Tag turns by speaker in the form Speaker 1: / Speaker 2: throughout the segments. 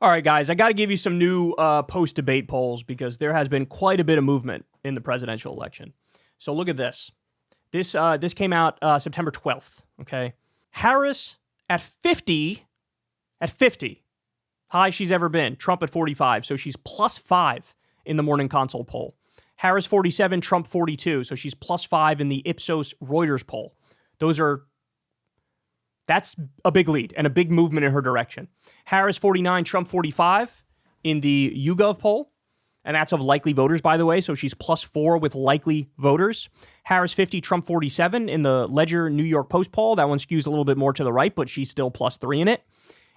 Speaker 1: All right, guys, I got to give you some new post-debate polls because there has been quite a bit of movement in the presidential election. So look at this. This came out September 12th, okay? Harris at 50, high she's ever been. Trump at 45, so she's +5 in the Morning Consult poll. Harris 47, Trump 42, so she's +5 in the Ipsos Reuters poll. That's a big lead and a big movement in her direction. Harris 49, Trump 45 in the YouGov poll. And that's of likely voters, by the way. So she's +4 with likely voters. Harris 50, Trump 47 in the Ledger New York Post poll. That one skews a little bit more to the right, but she's still +3 in it.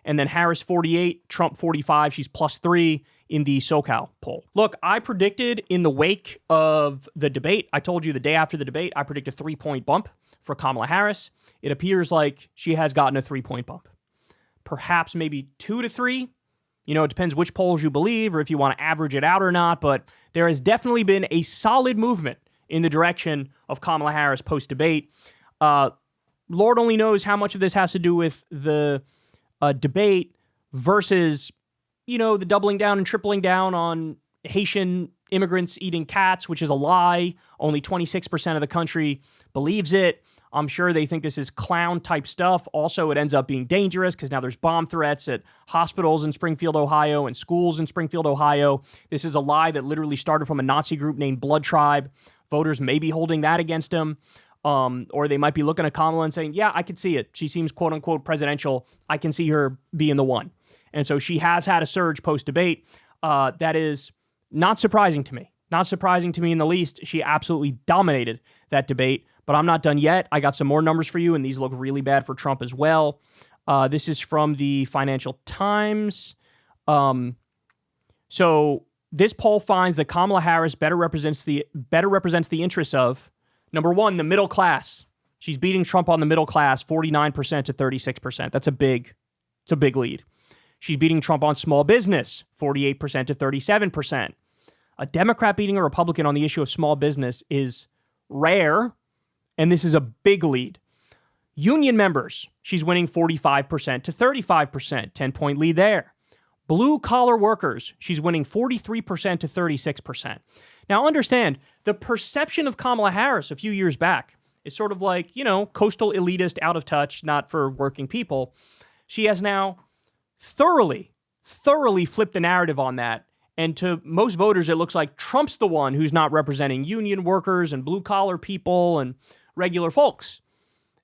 Speaker 1: And then Harris 48, Trump 45. She's +3 in the SoCal poll. Look, I predicted in the wake of the debate, I told you the day after the debate, I predicted a 3-point bump for Kamala Harris. It appears like she has gotten a 3-point bump. Perhaps maybe 2 to 3. You know, it depends which polls you believe or if you want to average it out or not, but there has definitely been a solid movement in the direction of Kamala Harris post-debate. Lord only knows how much of this has to do with the debate versus, you know, the doubling down and tripling down on Haitian immigrants eating cats, which is a lie. Only 26% of the country believes it. I'm sure they think this is clown-type stuff. Also, it ends up being dangerous because now there's bomb threats at hospitals in Springfield, Ohio, and schools in Springfield, Ohio. This is a lie that literally started from a Nazi group named Blood Tribe. Voters may be holding that against him. Or they might be looking at Kamala and saying, yeah, I can see it. She seems quote-unquote presidential. I can see her being the one. And so she has had a surge post-debate. That is not surprising to me. Not surprising to me in the least. She absolutely dominated that debate. But I'm not done yet. I got some more numbers for you, and these look really bad for Trump as well. This is from the Financial Times. So this poll finds that Kamala Harris better represents the interests of, number one, the middle class. She's beating Trump on the middle class, 49% to 36%. It's a big lead. She's beating Trump on small business, 48% to 37%. A Democrat beating a Republican on the issue of small business is rare, and this is a big lead. Union members, she's winning 45% to 35%, 10-point lead there. Blue-collar workers, she's winning 43% to 36%. Now, understand, the perception of Kamala Harris a few years back is sort of like, you know, coastal elitist, out of touch, not for working people. She has now thoroughly flipped the narrative on that. And to most voters, it looks like Trump's the one who's not representing union workers and blue-collar people and regular folks.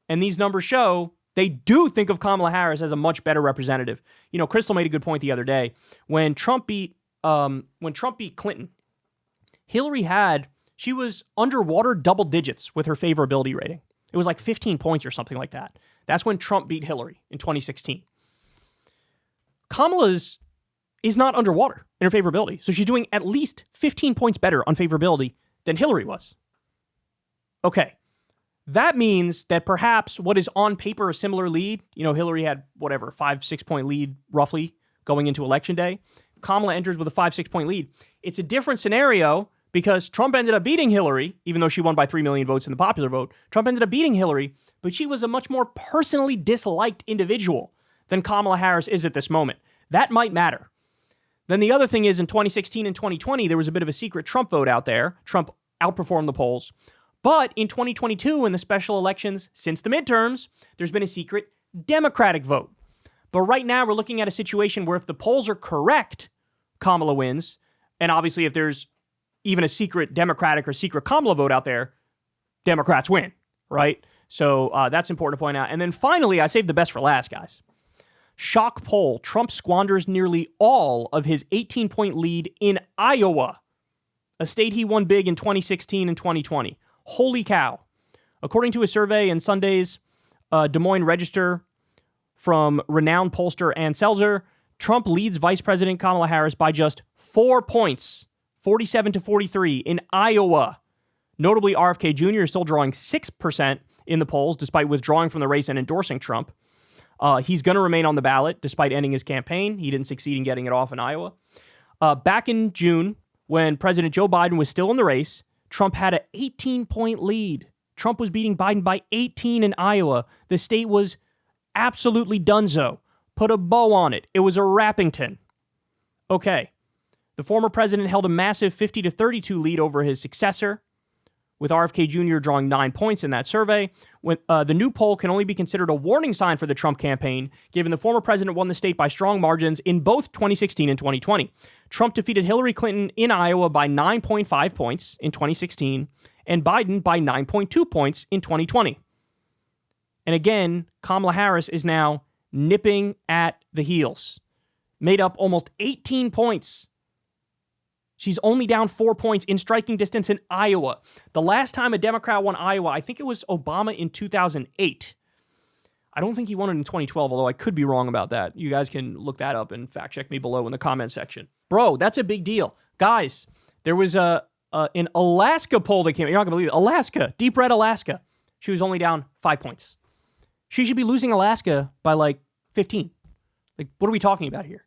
Speaker 1: And these numbers show they do think of Kamala Harris as a much better representative. You know, Crystal made a good point the other day. When Trump beat Clinton, she was underwater double digits with her favorability rating. It was like 15 points or something like that. That's when Trump beat Hillary in 2016. Kamala is not underwater in her favorability. So she's doing at least 15 points better on favorability than Hillary was. Okay. That means that perhaps what is on paper a similar lead, you know, Hillary had 5-6 point lead roughly going into election day. Kamala enters with a 5-6 point lead. It's a different scenario because Trump ended up beating Hillary, even though she won by 3 million votes in the popular vote. Trump ended up beating Hillary, but she was a much more personally disliked individual than Kamala Harris is at this moment. That might matter. Then the other thing is in 2016 and 2020, there was a bit of a secret Trump vote out there. Trump outperformed the polls. But in 2022, in the special elections since the midterms, there's been a secret Democratic vote. But right now, we're looking at a situation where if the polls are correct, Kamala wins. And obviously, if there's even a secret Democratic or secret Kamala vote out there, Democrats win, right? So that's important to point out. And then finally, I saved the best for last, guys. Shock poll, Trump squanders nearly all of his 18-point lead in Iowa, a state he won big in 2016 and 2020. Holy cow. According to a survey in Sunday's Des Moines Register from renowned pollster Ann Selzer, Trump leads Vice President Kamala Harris by just 4 points, 47 to 43 in Iowa. Notably, RFK Jr. is still drawing 6% in the polls, despite withdrawing from the race and endorsing Trump. He's going to remain on the ballot, despite ending his campaign. He didn't succeed in getting it off in Iowa. Back in June, when President Joe Biden was still in the race, Trump had an 18-point lead. Trump was beating Biden by 18 in Iowa. The state was absolutely donezo. Put a bow on it. It was a Rappington. Okay. The former president held a massive 50-32 lead over his successor, with RFK Jr. drawing 9 points in that survey. The new poll can only be considered a warning sign for the Trump campaign, given the former president won the state by strong margins in both 2016 and 2020. Trump defeated Hillary Clinton in Iowa by 9.5 points in 2016 and Biden by 9.2 points in 2020. And again, Kamala Harris is now nipping at the heels, made up almost 18 points. She's only down 4 points in striking distance in Iowa. The last time a Democrat won Iowa, I think it was Obama in 2008. I don't think he won it in 2012, although I could be wrong about that. You guys can look that up and fact check me below in the comment section. Bro, that's a big deal. Guys, there was an Alaska poll that came out. You're not going to believe it. Alaska, deep red Alaska. She was only down 5 points. She should be losing Alaska by like 15. Like, what are we talking about here?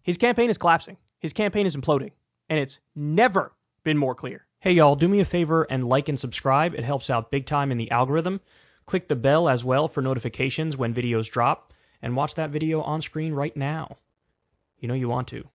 Speaker 1: His campaign is collapsing. His campaign is imploding, and it's never been more clear. Hey, y'all, do me a favor and like and subscribe. It helps out big time in the algorithm. Click the bell as well for notifications when videos drop, and watch that video on screen right now. You know you want to.